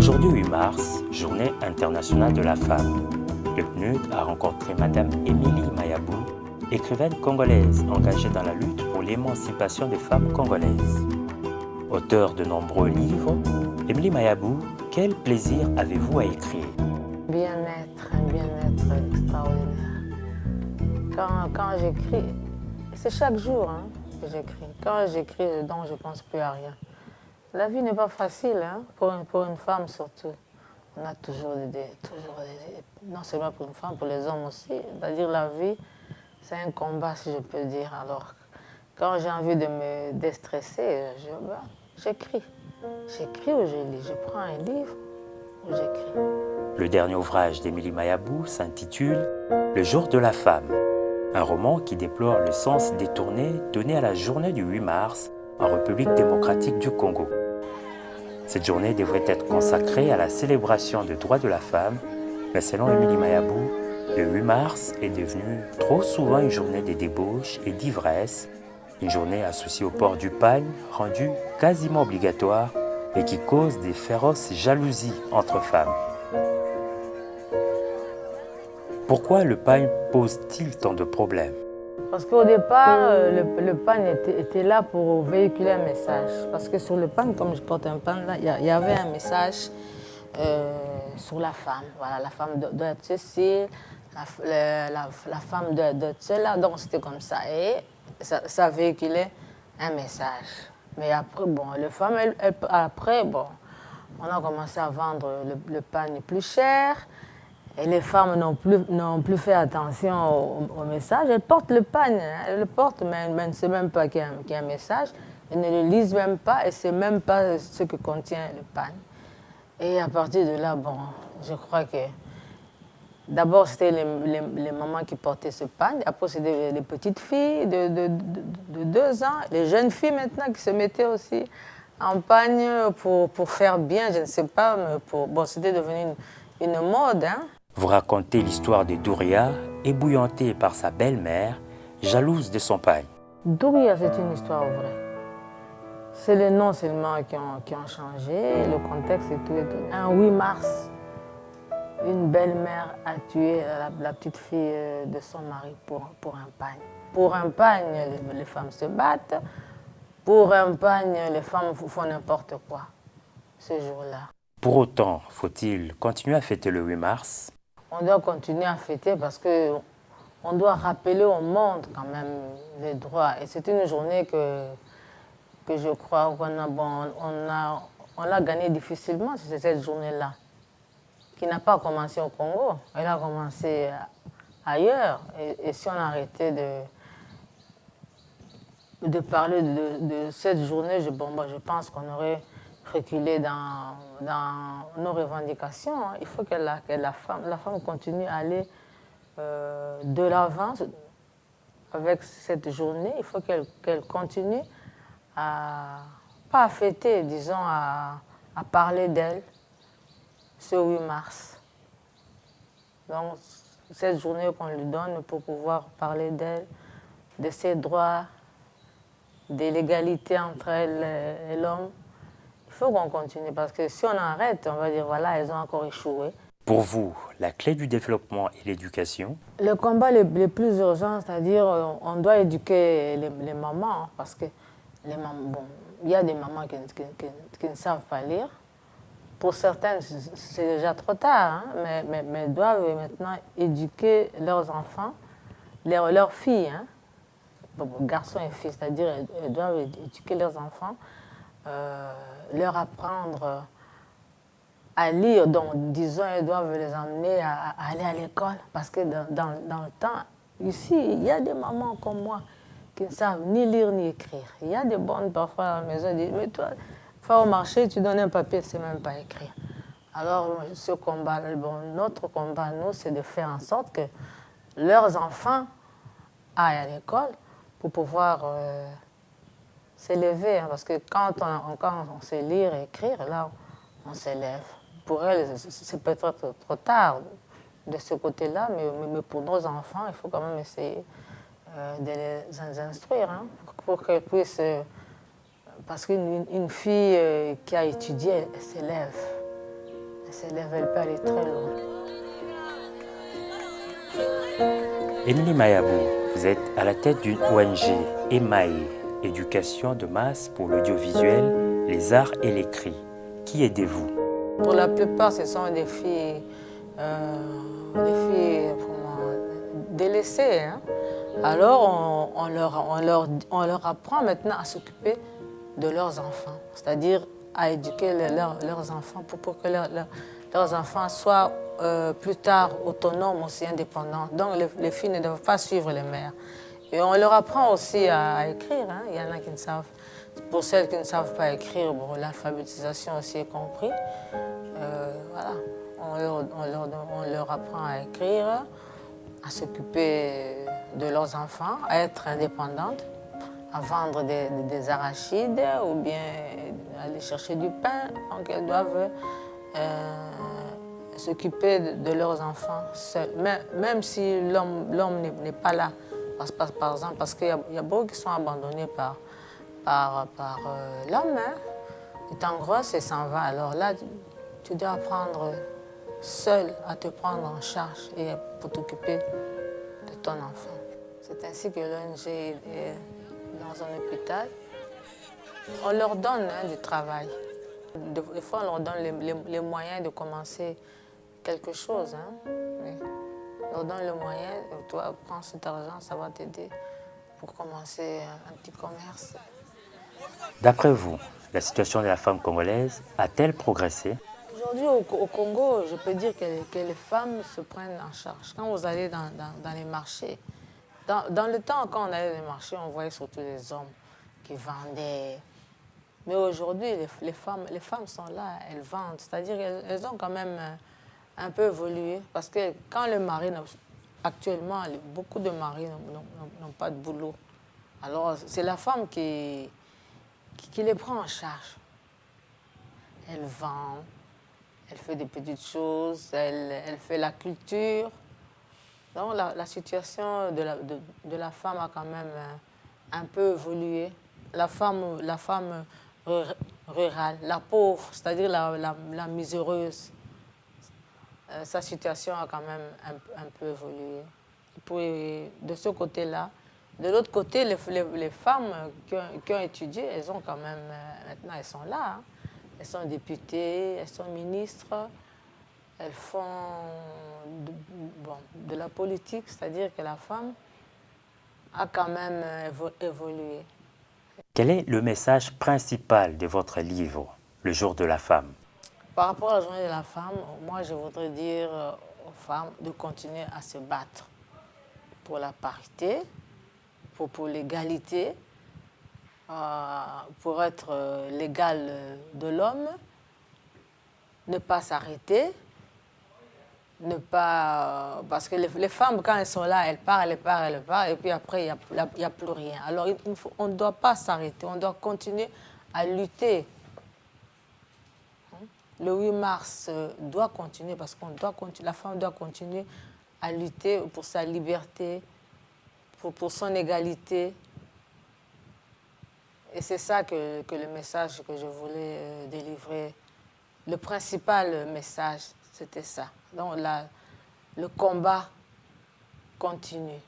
Aujourd'hui 8 mars, journée internationale de la femme. Le PNUD a rencontré Madame Émilie Mayabou, écrivaine congolaise engagée dans la lutte pour l'émancipation des femmes congolaises. Auteure de nombreux livres, Émilie Mayabou, quel plaisir avez-vous à écrire? Bien-être, un bien-être extraordinaire. Quand j'écris, c'est chaque jour que j'écris. Quand j'écris, donc je ne pense plus à rien. La vie n'est pas facile, pour une femme surtout. On a toujours non seulement pour une femme, pour les hommes aussi. C'est-à-dire la vie, c'est un combat, si je peux dire. Alors, quand j'ai envie de me déstresser, j'écris. J'écris ou je lis. Je prends un livre ou j'écris. Le dernier ouvrage d'Émilie Mayabou s'intitule « Le jour de la femme », un roman qui déplore le sens détourné donné à la journée du 8 mars en République démocratique du Congo. Cette journée devrait être consacrée à la célébration des droits de la femme, mais selon Émilie Mayabou, le 8 mars est devenu trop souvent une journée de débauche et d'ivresse, une journée associée au port du pagne, rendue quasiment obligatoire et qui cause des féroces jalousies entre femmes. Pourquoi le pagne pose-t-il tant de problèmes? Parce qu'au départ, le pagne était là pour véhiculer un message. Parce que sur le pagne, comme je porte un pagne, là, il y avait un message sur la femme. Voilà, la femme doit être ceci, la femme doit être cela. Donc c'était comme ça. Et ça véhiculait un message. Mais après, bon, les femmes, après, bon, on a commencé à vendre le pagne plus cher. Et les femmes n'ont plus fait attention au message. Elles portent le pagne, elles le portent, mais elles ne savent même pas qu'il y a un message. Elles ne le lisent même pas et ne savent même pas ce que contient le pagne. Et à partir de là, bon, je crois que d'abord c'était les mamans qui portaient ce pagne. Après c'était les petites filles de 2 ans, les jeunes filles maintenant qui se mettaient aussi en pagne pour faire bien, je ne sais pas, mais bon, c'était devenu une mode. Vous racontez l'histoire de Douria, ébouillantée par sa belle-mère, jalouse de son pagne. Douria, c'est une histoire vraie. C'est les noms seulement qui ont changé, le contexte et tout et tout. Un 8 mars, une belle-mère a tué la petite fille de son mari pour un pagne. Pour un pagne, les femmes se battent. Pour un pagne, les femmes font n'importe quoi ce jour-là. Pour autant, faut-il continuer à fêter le 8 mars? On doit continuer à fêter parce qu'on doit rappeler au monde quand même les droits. Et c'est une journée que je crois on l'a gagnée difficilement, c'est cette journée-là, qui n'a pas commencé au Congo, elle a commencé ailleurs. Et si on arrêtait de parler de cette journée, je pense qu'on aurait reculer dans nos revendications. Il faut que la femme continue à aller de l'avant avec cette journée. Il faut qu'elle continue pas à fêter, disons, à parler d'elle ce 8 mars. Donc, cette journée qu'on lui donne pour pouvoir parler d'elle, de ses droits, de l'égalité entre elle et l'homme. Il faut qu'on continue parce que si on arrête, on va dire voilà, elles ont encore échoué. Pour vous, la clé du développement est l'éducation? Le combat le plus urgent, c'est-à-dire on doit éduquer les mamans parce que les mamans, bon, il y a des mamans qui ne savent pas lire. Pour certaines, c'est déjà trop tard, mais elles doivent maintenant éduquer leurs enfants, leurs filles, garçons et filles, c'est-à-dire elles doivent éduquer leurs enfants. Leur apprendre à lire, donc disons, elles doivent les emmener à aller à l'école, parce que dans le temps, ici, il y a des mamans comme moi qui ne savent ni lire ni écrire. Il y a des bonnes parfois à la maison, qui disent, mais toi, tu vas au marché, tu donnes un papier, tu ne sais même pas écrire. Alors, ce combat, notre combat, nous, c'est de faire en sorte que leurs enfants aillent à l'école pour pouvoir s'élever, parce que quand on sait lire et écrire, là, on s'élève. Pour elles, c'est peut-être trop tard de ce côté-là, mais pour nos enfants, il faut quand même essayer de les instruire, pour qu'elles puissent... parce qu'une fille qui a étudié, elle s'élève. Elle peut aller très loin. Émilie Mayabou, vous êtes à la tête d'une ONG, EMAE, Éducation de masse pour l'audiovisuel, les arts et l'écrit. Qui aidez-vous? Pour la plupart, ce sont des filles délaissées. Hein. Alors, on leur apprend maintenant à s'occuper de leurs enfants, c'est-à-dire à éduquer leurs enfants pour que leurs enfants soient plus tard autonomes, aussi indépendants. Donc, les filles ne doivent pas suivre les mères. Et on leur apprend aussi à écrire. Hein. Il y en a qui ne savent. Pour celles qui ne savent pas écrire, bon, l'alphabétisation aussi est compris. Voilà. On leur apprend à écrire, à s'occuper de leurs enfants, à être indépendantes, à vendre des arachides ou bien aller chercher du pain. Donc elles doivent s'occuper de leurs enfants seules, même si l'homme n'est pas là. Par exemple, parce qu'il y a beaucoup qui sont abandonnés par l'homme. Hein. Il est en grosse et s'en va. Alors là, tu dois apprendre seul à te prendre en charge et pour t'occuper de ton enfant. C'est ainsi que l'ONG est dans un hôpital. On leur donne du travail. Des fois, on leur donne les moyens de commencer quelque chose. Hein. Oui. On leur donne le moyen, toi, prends cet argent, ça va t'aider pour commencer un petit commerce. D'après vous, la situation de la femme congolaise a-t-elle progressé? Aujourd'hui, au Congo, je peux dire que les femmes se prennent en charge. Quand vous allez dans les marchés, dans le temps, quand on allait dans les marchés, on voyait surtout les hommes qui vendaient. Mais aujourd'hui, les femmes sont là, elles vendent. C'est-à-dire qu'elles ont quand même un peu évolué. Parce que quand le mari, actuellement, beaucoup de maris n'ont pas de boulot. Alors, c'est la femme qui les prend en charge. Elle vend, elle fait des petites choses, elle fait la culture. Donc la situation de la femme a quand même un peu évolué. La femme rurale, la pauvre, c'est-à-dire la miséreuse, sa situation a quand même un peu évolué. Et puis, de ce côté-là. De l'autre côté, les femmes qui ont étudié, elles ont quand même, maintenant elles sont là. Hein. Elles sont députées, elles sont ministres, elles font de la politique, c'est-à-dire que la femme a quand même évolué. Quel est le message principal de votre livre, Le jour de la femme? Par rapport à la journée de la femme, moi je voudrais dire aux femmes de continuer à se battre pour la parité, pour l'égalité, pour être l'égal de l'homme, ne pas s'arrêter, ne pas... parce que les femmes, quand elles sont là, elles parlent, et puis après, il n'y a plus rien. Alors, on ne doit pas s'arrêter, on doit continuer à lutter. Le 8 mars doit continuer, parce que la femme doit continuer à lutter pour sa liberté, pour son égalité. Et c'est ça que le message que je voulais délivrer, le principal message, c'était ça. Donc le combat continue.